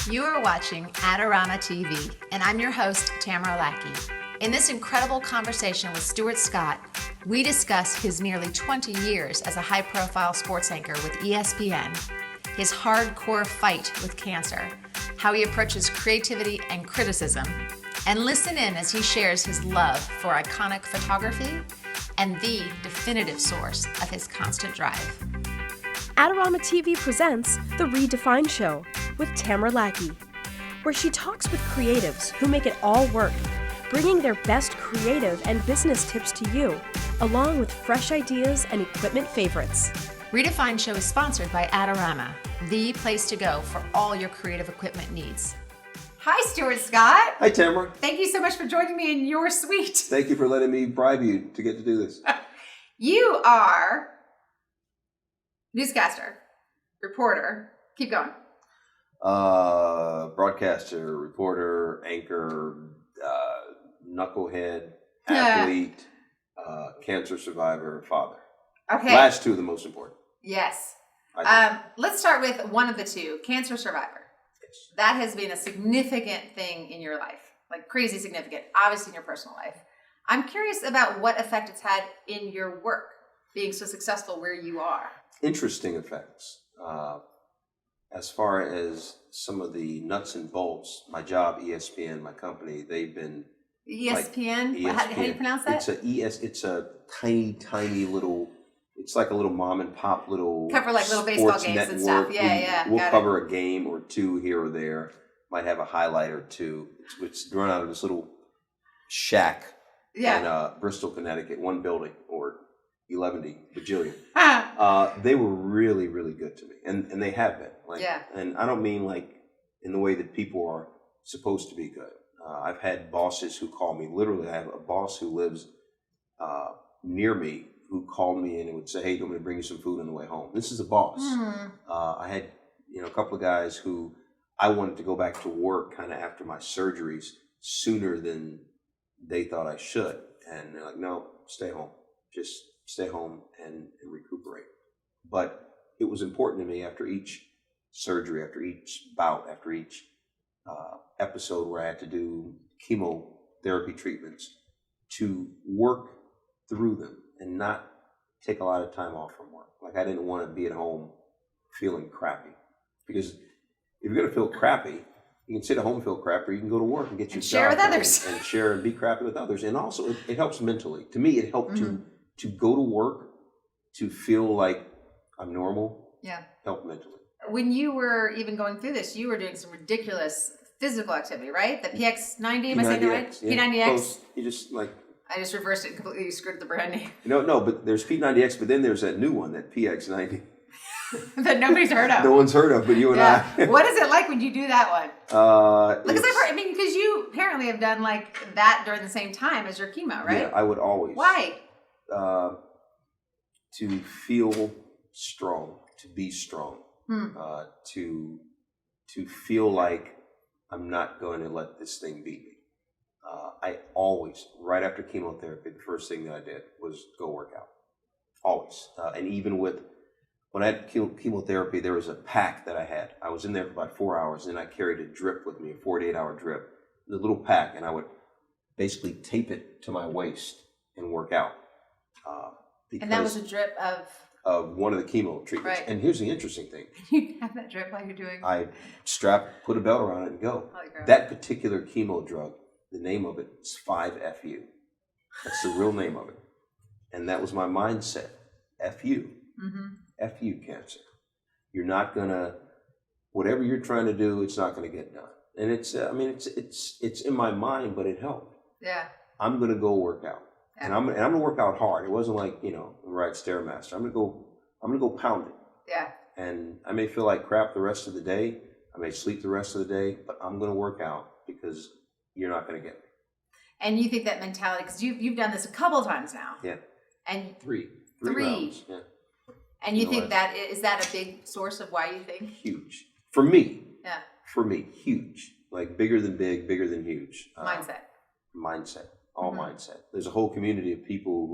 You are watching Adorama TV, and I'm your host, Tamara Lackey. In this incredible conversation with Stuart Scott, we discuss his nearly 20 years as a high-profile sports anchor with ESPN, his hardcore fight with cancer, how he approaches creativity and criticism, and listen in as he shares his love for iconic photography and the definitive source of his constant drive. Adorama TV presents The reDefine Show with Tamara Lackey, where she talks with creatives who make it all work, bringing their best creative and business tips to you, along with fresh ideas and equipment favorites. reDefine Show is sponsored by Adorama, the place to go for all your creative equipment needs. Hi, Stuart Scott. Hi, Tamara. Thank you so much for joining me in your suite. Thank you for letting me bribe you to get to do this. You are newscaster, reporter. Keep going. Broadcaster, reporter, anchor, knucklehead, athlete, cancer survivor, father. Okay. Last two are the most important. Yes. Let's start with one of the two, cancer survivor. Yes. That has been a significant thing in your life, like crazy significant, obviously in your personal life. I'm curious about what effect it's had in your work, being so successful where you are. Interesting effects. As far as some of the nuts and bolts, my job, ESPN, my company, they've been ESPN? Like How do you pronounce that? It's a tiny little. It's like a little mom and pop little cover like little baseball games network. and stuff. Yeah. We'll cover a game or two here or there. Might have a highlight or two. It's run out of this little shack in Bristol, Connecticut, one building or 11 bajillion. They were really, really good to me, and they have been. And I don't mean like in the way that people are supposed to be good. I've had bosses who call me. Literally, I have a boss who lives near me who called me in and would say, "Hey, do you want me to bring you some food on the way home?" This is a boss. I had a couple of guys who I wanted to go back to work kind of after my surgeries sooner than they thought I should, and they're like, "No, stay home. Just stay home and recuperate." But it was important to me after each surgery, after each bout, after each episode where I had to do chemotherapy treatments, to work through them and not take a lot of time off from work. Like, I didn't want to be at home feeling crappy, because if you're going to feel crappy, you can sit at home and feel crappy, or you can go to work and get your share job with others and share and be crappy with others. And also it helps mentally. To me, it helped to go to work, to feel like I'm normal. Yeah. Help mentally. When you were even going through this, you were doing some ridiculous physical activity, right? The PX90, am I saying that right? Yeah. P90X. Close. You just I just reversed it and completely screwed the brand name. No, but there's P90X, but then there's that new one, that PX90. That nobody's heard of. No one's heard of, but you and I. What is it like when you do that one? Because because you apparently have done like that during the same time as your chemo, right? Yeah, I would always. Why? To feel strong, to be strong, to feel like I'm not going to let this thing beat me. I always, right after chemotherapy, the first thing that I did was go work out. Always. And even when I had chemotherapy, there was a pack that I had. I was in there for about 4 hours, and I carried a drip with me, a 48-hour drip, the little pack, and I would basically tape it to my waist and work out. And that was a drip of one of the chemo treatments. Right. And here's the interesting thing. You have that drip while you're doing? I put a belt around it and go. That particular chemo drug, the name of it is 5FU. That's the real name of it. And that was my mindset. FU. FU cancer. You're not gonna, whatever you're trying to do, it's not gonna get done. And it's in my mind, but it helped. Yeah. I'm gonna go work out. Yeah. And I'm gonna work out hard. It wasn't like, right Stairmaster. I'm gonna go pound it. Yeah. And I may feel like crap the rest of the day. I may sleep the rest of the day, but I'm gonna work out, because you're not gonna get me. And you think that mentality, because you've done this a couple times now. Yeah. And three rounds. Yeah. And you think is that a big source of why you think? Huge. For me. Yeah. For me, huge. Like bigger than big, bigger than huge. Mindset. All mindset. There's a whole community of people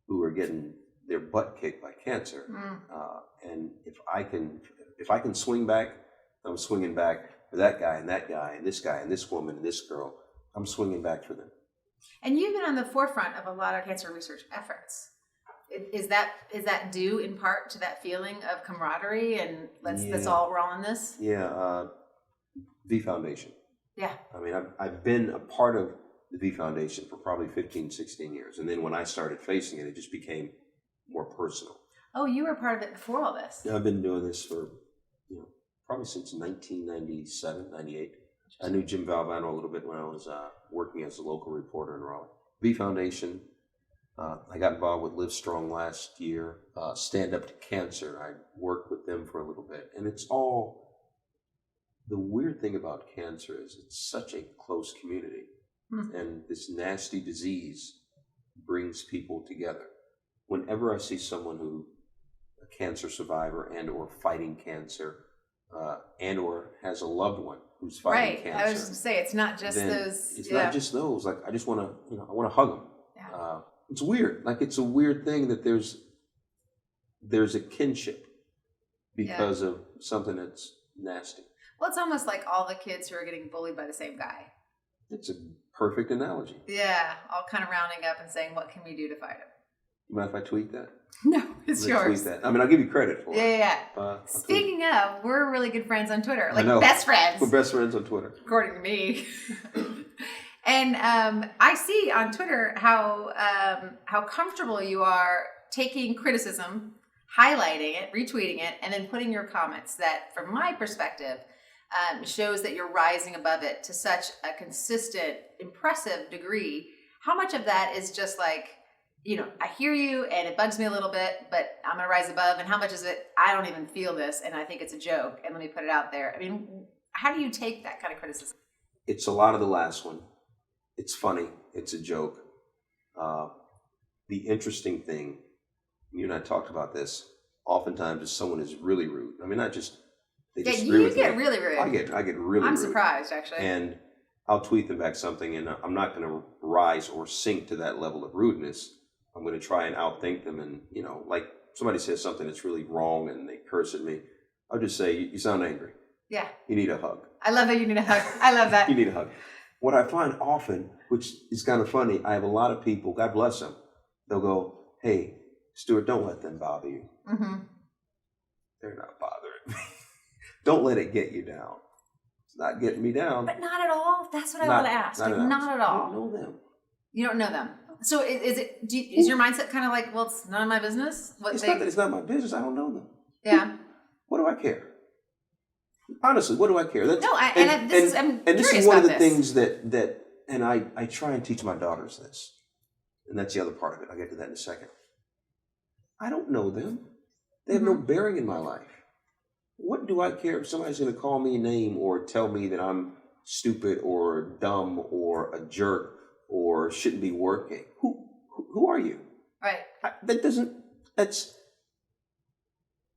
who are getting their butt kicked by cancer. And if I can swing back, I'm swinging back or that guy and this guy and this woman and this girl. I'm swinging back for them. And you've been on the forefront of a lot of cancer research efforts. Is that due in part to that feeling of camaraderie and let's all, we're all in this? Yeah, V Foundation. Yeah. I mean, I've been a part of the V Foundation for probably 15, 16 years. And then when I started facing it, it just became more personal. Oh, you were part of it before all this. I've been doing this for, probably since 1997, 98. I knew Jim Valvano a little bit when I was working as a local reporter in Raleigh. V Foundation, I got involved with Live Strong last year. Stand Up to Cancer, I worked with them for a little bit. And it's all, the weird thing about cancer is it's such a close community. And this nasty disease brings people together. Whenever I see someone who, a cancer survivor and or fighting cancer, and or has a loved one who's fighting cancer. Right, I was just going to say, it's not just those. It's not just those. Like, I just want to, I want to hug them. Yeah. It's weird. Like, it's a weird thing that there's a kinship because of something that's nasty. Well, it's almost like all the kids who are getting bullied by the same guy. It's a perfect analogy. Yeah, all kind of rounding up and saying, what can we do to fight him? You mind if I tweet that? No, it's yours. Tweet that. I mean, I'll give you credit for it. Yeah. Speaking of, we're really good friends on Twitter. Like, best friends. We're best friends on Twitter. According to me. And I see on Twitter how comfortable you are taking criticism, highlighting it, retweeting it, and then putting your comments that, from my perspective, shows that you're rising above it to such a consistent, impressive degree. How much of that is just like, I hear you and it bugs me a little bit, but I'm going to rise above. And how much is it, I don't even feel this and I think it's a joke and let me put it out there. I mean, how do you take that kind of criticism? It's a lot of the last one. It's funny. It's a joke. The interesting thing, you and I talked about this, oftentimes if someone is really rude, I mean, not just, they disagree with me. You get really rude. I get really rude. I'm surprised, actually. And I'll tweet them back something, and I'm not going to rise or sink to that level of rudeness. I'm going to try and outthink them. And, like somebody says something that's really wrong and they curse at me, I'll just say, you sound angry. Yeah. You need a hug. I love that you need a hug. I love that. You need a hug. What I find often, which is kind of funny, I have a lot of people, God bless them, they'll go, hey, Stuart, don't let them bother you. Mm-hmm. They're not bothering me. Don't let it get you down. It's not getting me down. But not at all? That's what I want to ask. Not at all. I don't know them. You don't know them. So is your mindset kind of like, well, it's none of my business? It's not that it's not my business. I don't know them. Yeah. What do I care? Honestly, what do I care? I'm this is one of the things that and I try and teach my daughters this. And that's the other part of it. I'll get to that in a second. I don't know them. They have no bearing in my life. What do I care if somebody's going to call me a name or tell me that I'm stupid or dumb or a jerk or shouldn't be working? Who are you? Right. That's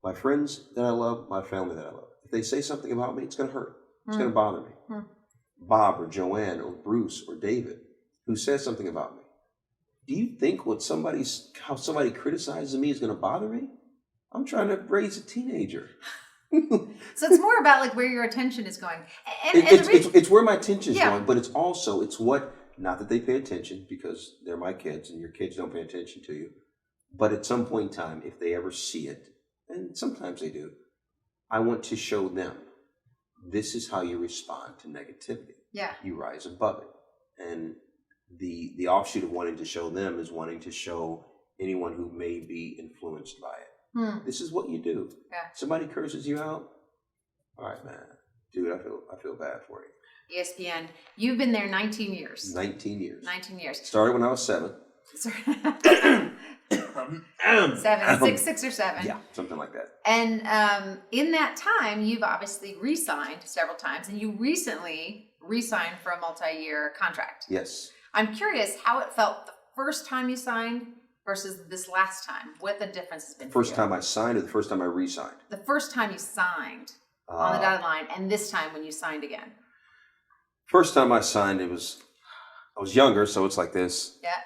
my friends that I love, my family that I love. If they say something about me, it's going to hurt. It's going to bother me. Bob or Joanne or Bruce or David, who says something about me. Do you think how somebody criticizes me is going to bother me? I'm trying to raise a teenager. So it's more about like where your attention is going. It's where my attention is going, but it's what, not that they pay attention because they're my kids and your kids don't pay attention to you, but at some point in time, if they ever see it, and sometimes they do, I want to show them this is how you respond to negativity. Yeah. You rise above it. And the offshoot of wanting to show them is wanting to show anyone who may be influenced by it. This is what you do. Yeah. Somebody curses you out. All right, man. Dude, I feel bad for you. ESPN. You've been there 19 years. 19 years. 19 years. Started when I was 7. 6 or 7. Yeah, something like that. And in that time, you've obviously re-signed several times, and you recently re-signed for a multi-year contract. Yes. I'm curious how it felt the first time you signed versus this last time. What the difference has been. First time I signed or the first time I re-signed? The first time you signed on the dotted line, and this time when you signed again. First time I signed, I was younger, so it's like this. Yeah.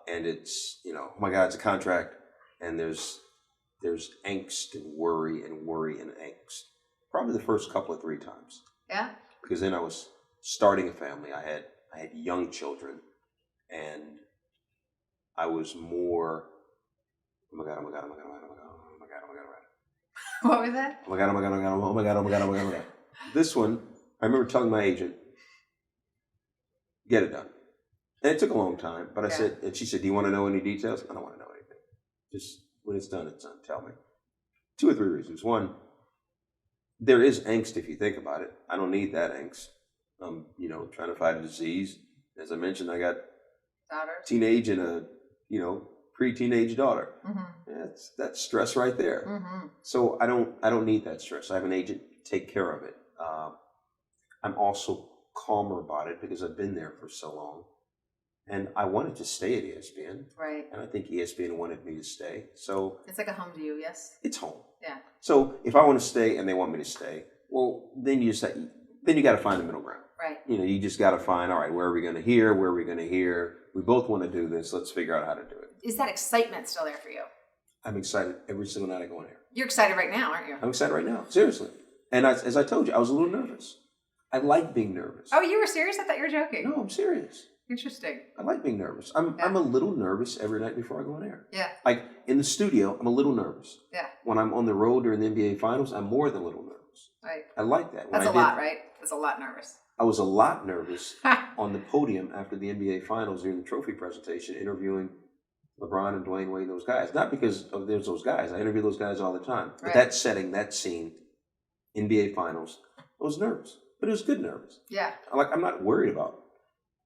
And it's, oh my God, it's a contract, and there's angst and worry and angst. Probably the first couple of 3 times. Yeah. Because then I was starting a family. I had young children, and I was more. Oh my god! Oh my god! Oh my god! Oh my god! Oh my god! Oh my god! Oh my god! What was that? Oh my god! Oh my god! Oh my god! Oh my god! Oh my god! Oh my god! Oh my god! This one, I remember telling my agent, "Get it done." And it took a long time, but I said, and she said, "Do you want to know any details?" I don't want to know anything. Just when it's done, it's done. Tell me. 2 or 3 reasons. One, there is angst if you think about it. I don't need that angst. I'm, trying to fight a disease. As I mentioned, I got teenage and a, pre-teenage daughter. Mm-hmm. That's stress right there. Mm-hmm. So I don't need that stress. I have an agent take care of it. I'm also calmer about it because I've been there for so long. And I wanted to stay at ESPN. Right. And I think ESPN wanted me to stay. So it's like a home to you, yes? It's home. Yeah. So if I want to stay and they want me to stay, well, then you got to find the middle ground. Right. You just got to find, all right, where are we going to hear? Where are we going to hear? We both want to do this. Let's figure out how to do it. Is that excitement still there for you? I'm excited every single night I go on air. You're excited right now, aren't you? I'm excited right now. Seriously. And as I told you, I was a little nervous. I like being nervous. Oh, you were serious? I thought you were joking. No, I'm serious. Interesting. I like being nervous. I'm a little nervous every night before I go on air. Yeah. Like in the studio, I'm a little nervous. Yeah. When I'm on the road during the NBA Finals, I'm more than a little nervous. Right. I like that. That's a lot, right? That's a lot nervous. I was a lot nervous on the podium after the NBA Finals during the trophy presentation, interviewing LeBron and Dwayne Wade, those guys. Not because of there's those guys. I interview those guys all the time. But that setting, that scene, NBA Finals, I was nervous. But it was good nervous. Yeah. I'm not worried about it.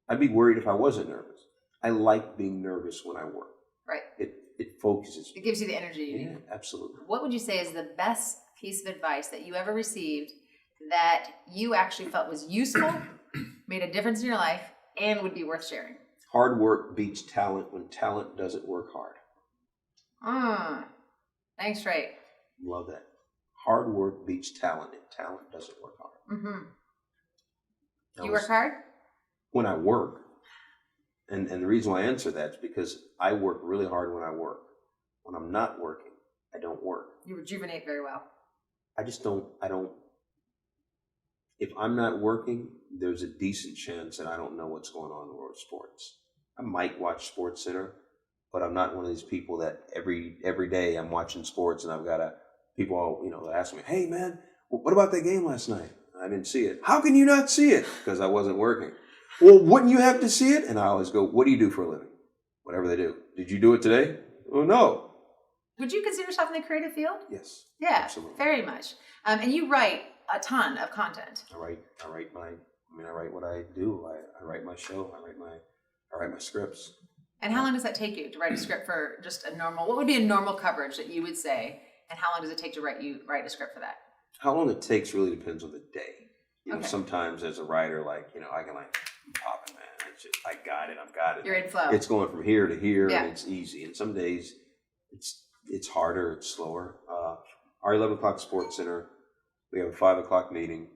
I'd be worried if I wasn't nervous. I like being nervous when I work. Right. It focuses me. It gives you the energy you need. Yeah, absolutely. What would you say is the best piece of advice that you ever received that you actually felt was useful, made a difference in your life, and would be worth sharing? Hard work beats talent when talent doesn't work hard. Thanks, Ray. Love that. Hard work beats talent and talent doesn't work hard. Mm-hmm. You work hard? When I work. And the reason why I answer that is because I work really hard when I work. When I'm not working, I don't work. You rejuvenate very well. I don't. If I'm not working, there's a decent chance that I don't know what's going on in the world of sports. I might watch Sports Center, but I'm not one of these people that every day I'm watching sports and I've got people all, ask me, hey man, what about that game last night? I didn't see it. How can you not see it? Because I wasn't working. Well, wouldn't you have to see it? And I always go, what do you do for a living? Whatever they do. Did you do it today? Oh, no. Would you consider yourself in the creative field? Yes. Yeah, absolutely. Very much. And you write a ton of content. I write what I do. I write my show. I write my scripts. And how long does that take you to write a script for just a normal, what would be a normal coverage that you would say? And how long does it take to write a script for that? How long it takes really depends on the day. Sometimes as a writer, I can pop it, man. It's just, I've got it. You're in flow. It's going from here to here, and it's easy. And some days it's harder, it's slower. Our 11 o'clock Sports Center, we have a 5 o'clock meeting.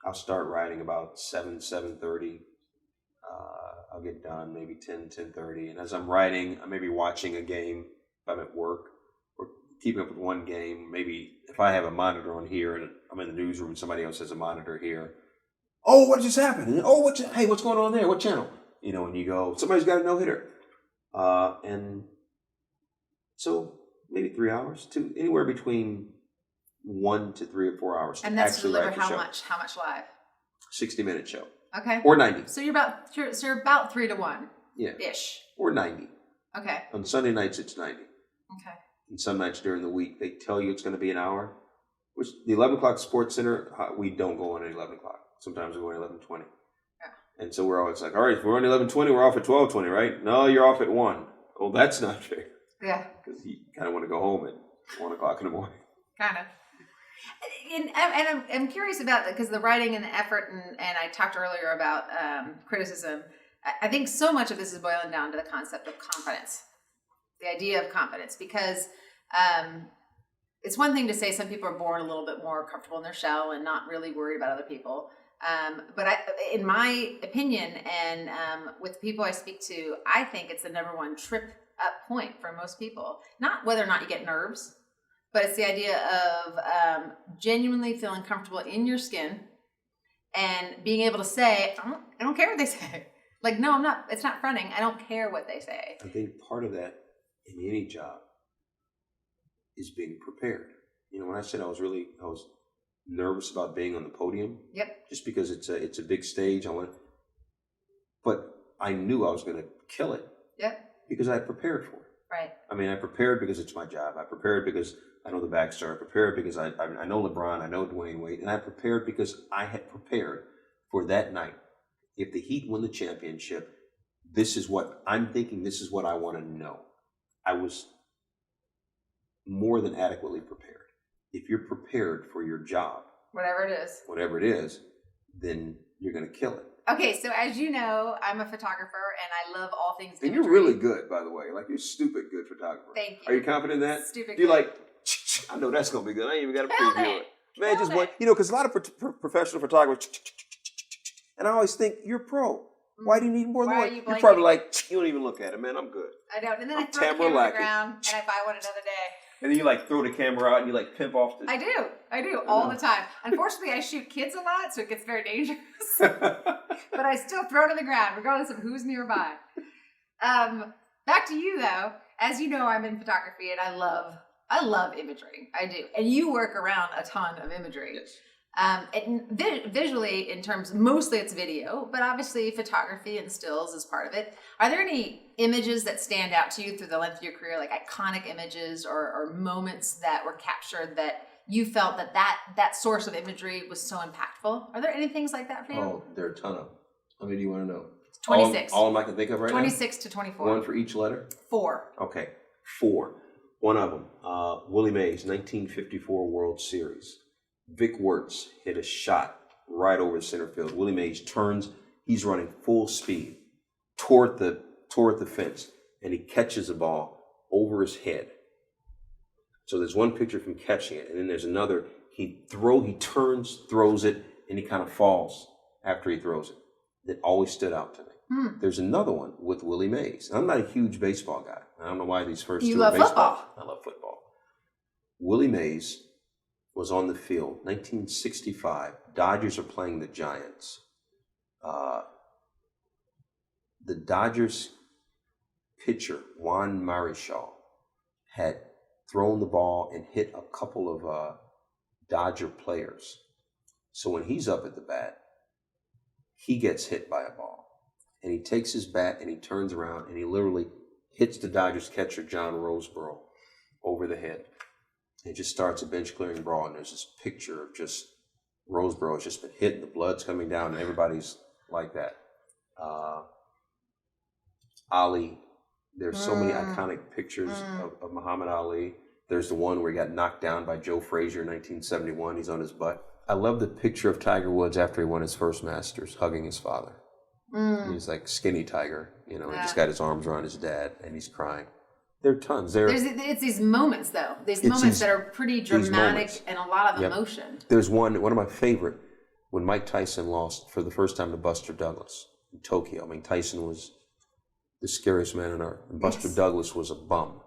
I'll start writing about 7:30. I'll get done maybe 10:30. And as I'm writing, I may be watching a game if I'm at work, or keeping up with one game. Maybe if I have a monitor on here and I'm in the newsroom and somebody else has a monitor here. Oh, what just happened? Oh, what's going on there? What channel? And you go, somebody's got a no-hitter. And so maybe 3 hours, anywhere between 1 to 3 or 4 hours. And that's to deliver how much live? 60-minute show. Okay. Or 90. So you're about 3 to 1. Yeah. Ish. Or 90. Okay. On Sunday nights, it's 90. Okay. And some nights during the week, they tell you it's going to be an hour. Which the 11 o'clock Sports Center, we don't go on at 11 o'clock. Sometimes we go on 11:20. Yeah. And so we're always like, all right, if we're on 11:20, we're off at 12:20, right? No, you're off at 1. Well, that's not fair. Yeah. Because you kind of want to go home at 1 o'clock in the morning. Kind of. And I'm curious about that, because the writing and the effort, and I talked earlier about criticism. I think so much of this is boiling down to the concept of confidence, the idea of confidence, because it's one thing to say some people are born a little bit more comfortable in their shell and not really worried about other people. But in my opinion, and with people I speak to, I think it's the number one trip up point for most people. Not whether or not you get nerves, but it's the idea of genuinely feeling comfortable in your skin and being able to say, I don't care what they say. Like, no, I'm not. It's not fronting. I don't care what they say. I think part of that in any job is being prepared. You know, when I said I was nervous about being on the podium. Yep. Just because it's a big stage. But I knew I was going to kill it. Yep. Because I prepared for it. Right. I mean, I prepared because it's my job. I prepared because I know the backstory. I prepared because I know LeBron. I know Dwayne Wade. And I prepared because I had prepared for that night. If the Heat win the championship, this is what I'm thinking. This is what I want to know. I was more than adequately prepared. If you're prepared for your job, whatever it is, then you're going to kill it. Okay, so as you know, I'm a photographer and I love all things imagery. And you're really good, by the way. Like, you're stupid good photographer. Thank you. Are you confident in that? Stupid You're good. Like, I know that's going to be good. I ain't even got to preview it. Man, just one. It. You know, because a lot of professional photographers, and I always think, you're pro. Why do you need more than one? You're probably like, you don't even look at it, man. I'm good. I don't. And then I throw Tamara the camera Lackey. to the ground and I buy one another day. And then you like throw the camera out and you like pimp off the... I do all the time. Unfortunately, I shoot kids a lot, so it gets very dangerous. But I still throw it on the ground, regardless of who's nearby. Back to you, though. As you know, I'm in photography, and I love imagery. I do. And you work around a ton of imagery. Yes. Visually, in terms, mostly it's video, but obviously photography and stills is part of it. Are there any images that stand out to you through the length of your career, like iconic images or moments that were captured that you felt that source of imagery was so impactful? Are there any things like that for you? Oh, there are a ton of them. How many do you want to know? 26. All of them I can think of right 26 now? to 24. One for each letter? 4. Okay, 4. One of them, Willie Mays, 1954 World Series. Vic Wertz hit a shot right over the center field. Willie Mays turns, he's running full speed toward the fence, and he catches the ball over his head. So there's one picture from catching it, and then there's another, he turns, throws it, and he kind of falls after he throws it. That always stood out to me. There's another one with Willie Mays. I'm not a huge baseball guy. I don't know why these first two are baseball. You love football. I love football. Willie Mays was on the field, 1965. Dodgers are playing the Giants. The Dodgers pitcher, Juan Marichal, had thrown the ball and hit a couple of Dodger players. So when he's up at the bat, he gets hit by a ball. And he takes his bat and he turns around and he literally hits the Dodgers catcher, John Roseboro, over the head. It just starts a bench clearing brawl, and there's this picture of just Roseboro has just been hit, and the blood's coming down, and everybody's like that. Ali, there's so many iconic pictures of Muhammad Ali. There's the one where he got knocked down by Joe Frazier in 1971. He's on his butt. I love the picture of Tiger Woods after he won his first Masters, hugging his father. He's like skinny Tiger, you know, he just got his arms around his dad, and he's crying. There are tons. It's these moments, though. These moments that are pretty dramatic and a lot of emotion. There's one of my favorite, when Mike Tyson lost for the first time to Buster Douglas in Tokyo. I mean, Tyson was the scariest man on earth. And Buster Douglas was a bum.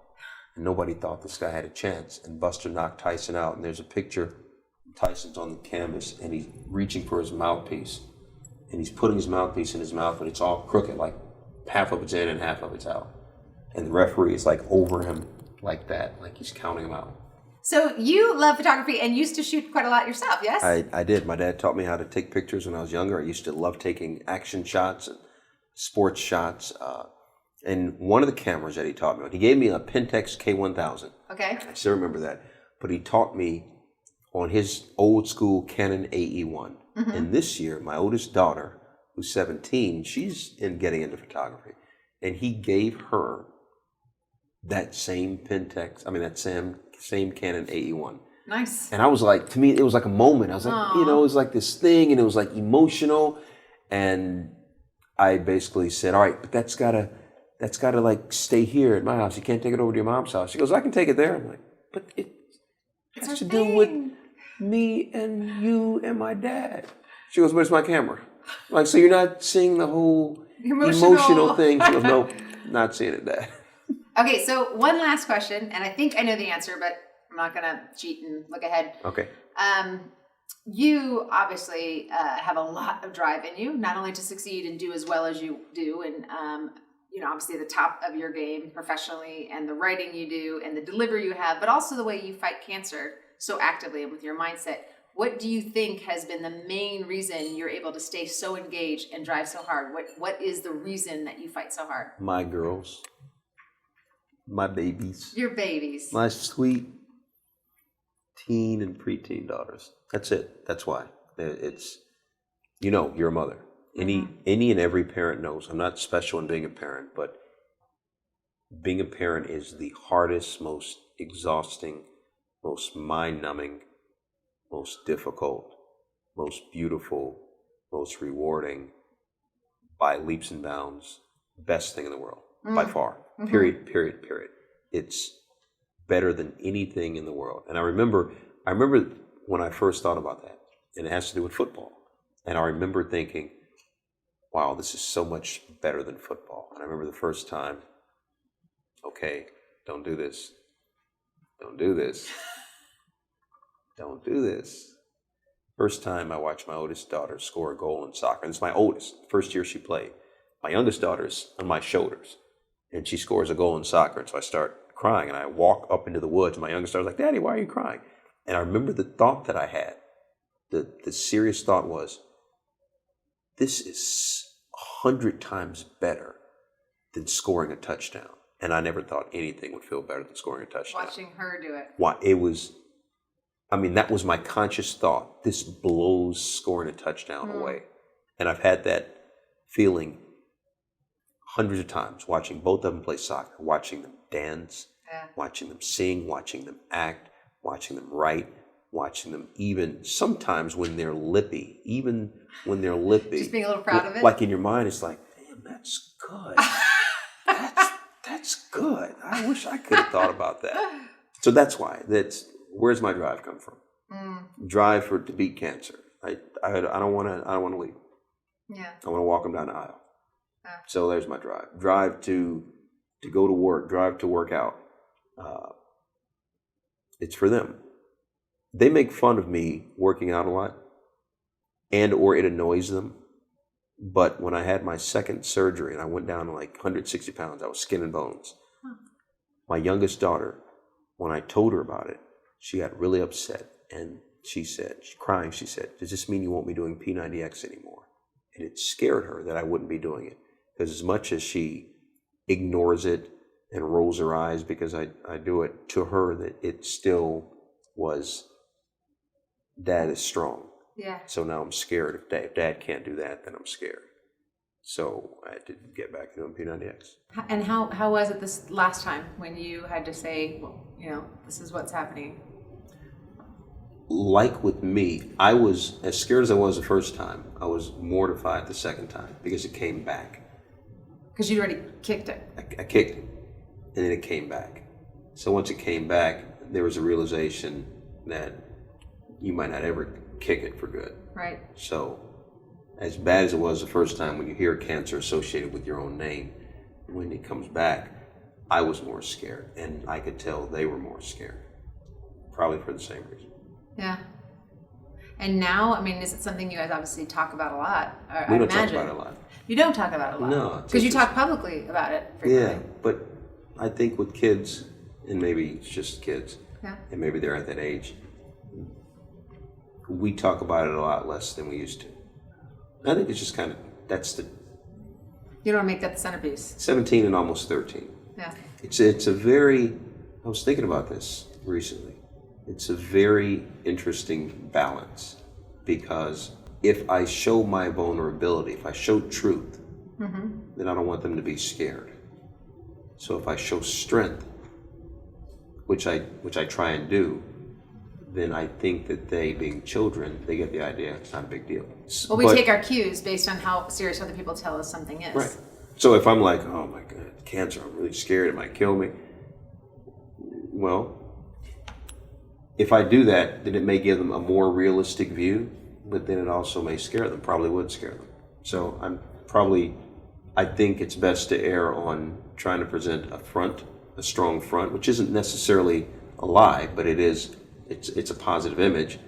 And nobody thought this guy had a chance. And Buster knocked Tyson out. And there's a picture. Tyson's on the canvas, and he's reaching for his mouthpiece. And he's putting his mouthpiece in his mouth, and it's all crooked, like half of it's in and half of it's out. And the referee is like over him like that, like he's counting him out. So you love photography and used to shoot quite a lot yourself, yes? I did. My dad taught me how to take pictures when I was younger. I used to love taking action shots and sports shots. And one of the cameras that he taught me, he gave me a Pentax K1000. Okay. I still remember that. But he taught me on his old school Canon AE1. And this year, my oldest daughter, who's 17, she's getting into photography. And he gave her that same Pentax, same Canon AE1. Nice. And I was like, to me, it was like a moment. I was like, it was like this thing, and it was like emotional. And I basically said, all right, but that's gotta like stay here at my house. You can't take it over to your mom's house. She goes, I can take it there. I'm like, but it has to do with me and you and my dad. She goes, but it's my camera. I'm like, so you're not seeing the whole emotional thing? She goes, no, not seeing it, Dad. Okay, so one last question, and I think I know the answer, but I'm not going to cheat and look ahead. Okay. You obviously have a lot of drive in you, not only to succeed and do as well as you do, and obviously the top of your game professionally, and the writing you do, and the delivery you have, but also the way you fight cancer so actively and with your mindset. What do you think has been the main reason you're able to stay so engaged and drive so hard? What is the reason that you fight so hard? My girls, my babies, your babies, my sweet teen and preteen daughters. That's it. That's why. It's, you're a mother. Any and every parent knows. I'm not special in being a parent, but being a parent is the hardest, most exhausting, most mind-numbing, most difficult, most beautiful, most rewarding, by leaps and bounds, best thing in the world, by far. Period. It's better than anything in the world. And I remember when I first thought about that, and it has to do with football. And I remember thinking, wow, this is so much better than football. And I remember the first time, okay, don't do this. Don't do this. Don't do this. First time I watched my oldest daughter score a goal in soccer. This is my oldest, first year she played. My youngest daughter's on my shoulders, and she scores a goal in soccer. And so I start crying, and I walk up into the woods. And my youngest daughter's like, Daddy, why are you crying? And I remember the thought that I had. The serious thought was, this is 100 times better than scoring a touchdown. And I never thought anything would feel better than scoring a touchdown. Watching her do it. Why? That was my conscious thought. This blows scoring a touchdown away. And I've had that feeling hundreds of times, watching both of them play soccer, watching them dance, watching them sing, watching them act, watching them write, watching them even sometimes when they're lippy, Just being a little proud of it? Like in your mind, it's like, damn, that's good. That's good. I wish I could have thought about that. So that's why. Where's my drive come from? Drive to beat cancer. I don't want to leave. Yeah. I want to walk them down the aisle. So there's my drive. Drive to go to work. Drive to work out. It's for them. They make fun of me working out a lot, or it annoys them. But when I had my second surgery and I went down to like 160 pounds, I was skin and bones. My youngest daughter, when I told her about it, she got really upset, and she said, does this mean you won't be doing P90X anymore? And it scared her that I wouldn't be doing it, because as much as she ignores it and rolls her eyes because I do it, to her that it still was, Dad is strong. Yeah. So now I'm scared. If Dad can't do that, then I'm scared. So I had to get back to doing P90X. And how was it this last time when you had to say, well, this is what's happening? Like with me, I was as scared as I was the first time. I was mortified the second time because it came back. Because you'd already kicked it. I kicked it, and then it came back. So once it came back, there was a realization that you might not ever kick it for good. Right. So as bad as it was the first time, when you hear cancer associated with your own name, when it comes back, I was more scared, and I could tell they were more scared, probably for the same reason. Yeah. And now, is it something you guys obviously talk about a lot? We don't talk about it a lot. You don't talk about it a lot? No. Because you talk publicly about it frequently. Yeah, but I think with kids, and maybe it's just kids, and maybe they're at that age, we talk about it a lot less than we used to. I think it's just kind of, that's the... You don't want to make that the centerpiece. 17 and almost 13. Yeah. It's a very, I was thinking about this recently. It's a very interesting balance, because if I show my vulnerability, if I show truth, then I don't want them to be scared. So if I show strength, which I try and do, then I think that they, being children, they get the idea it's not a big deal. Well, we take our cues based on how serious other people tell us something is. Right. So if I'm like, oh my God, cancer, I'm really scared, it might kill me. Well, if I do that, then it may give them a more realistic view, but then it also may scare them, probably would scare them. So I think it's best to err on trying to present a strong front, which isn't necessarily a lie, but it's a positive image,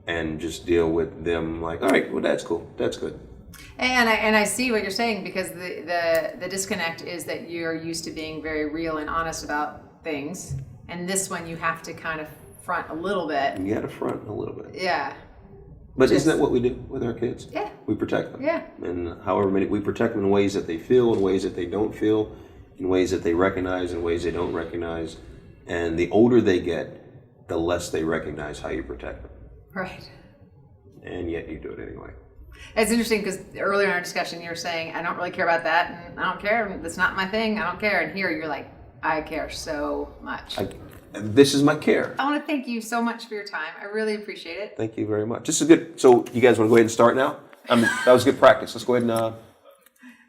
and just deal with them like, all right, well, that's cool, that's good. And I see what you're saying, because the disconnect is that you're used to being very real and honest about things, and this one you have to kind of front a little bit. You got to front a little bit. Yeah. But isn't that what we do with our kids? Yeah. We protect them. Yeah. And however many, we protect them in ways that they feel, in ways that they don't feel, in ways that they recognize, in ways they don't recognize. And the older they get, the less they recognize how you protect them. Right. And yet you do it anyway. It's interesting because earlier in our discussion you were saying, I don't really care about that, and I don't care, that's not my thing, I don't care. And here you're like, I care so much. This is my care. I want to thank you so much for your time. I really appreciate it. Thank you very much. This is good. So you guys want to go ahead and start now? That was good practice. Let's go ahead and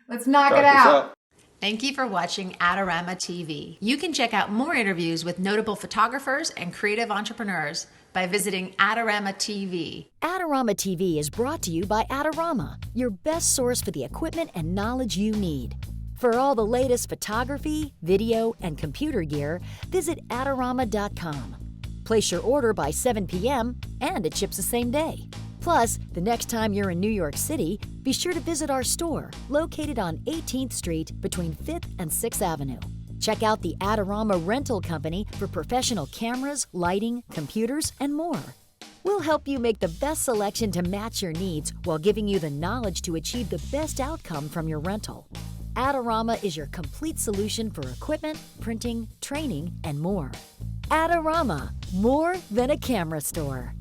let's knock it out. Thank you for watching Adorama TV. You can check out more interviews with notable photographers and creative entrepreneurs by visiting Adorama TV. Adorama TV is brought to you by Adorama, your best source for the equipment and knowledge you need. For all the latest photography, video, and computer gear, visit Adorama.com. Place your order by 7 p.m. and it ships the same day. Plus, the next time you're in New York City, be sure to visit our store located on 18th Street between 5th and 6th Avenue. Check out the Adorama Rental Company for professional cameras, lighting, computers, and more. We'll help you make the best selection to match your needs while giving you the knowledge to achieve the best outcome from your rental. Adorama is your complete solution for equipment, printing, training, and more. Adorama, more than a camera store.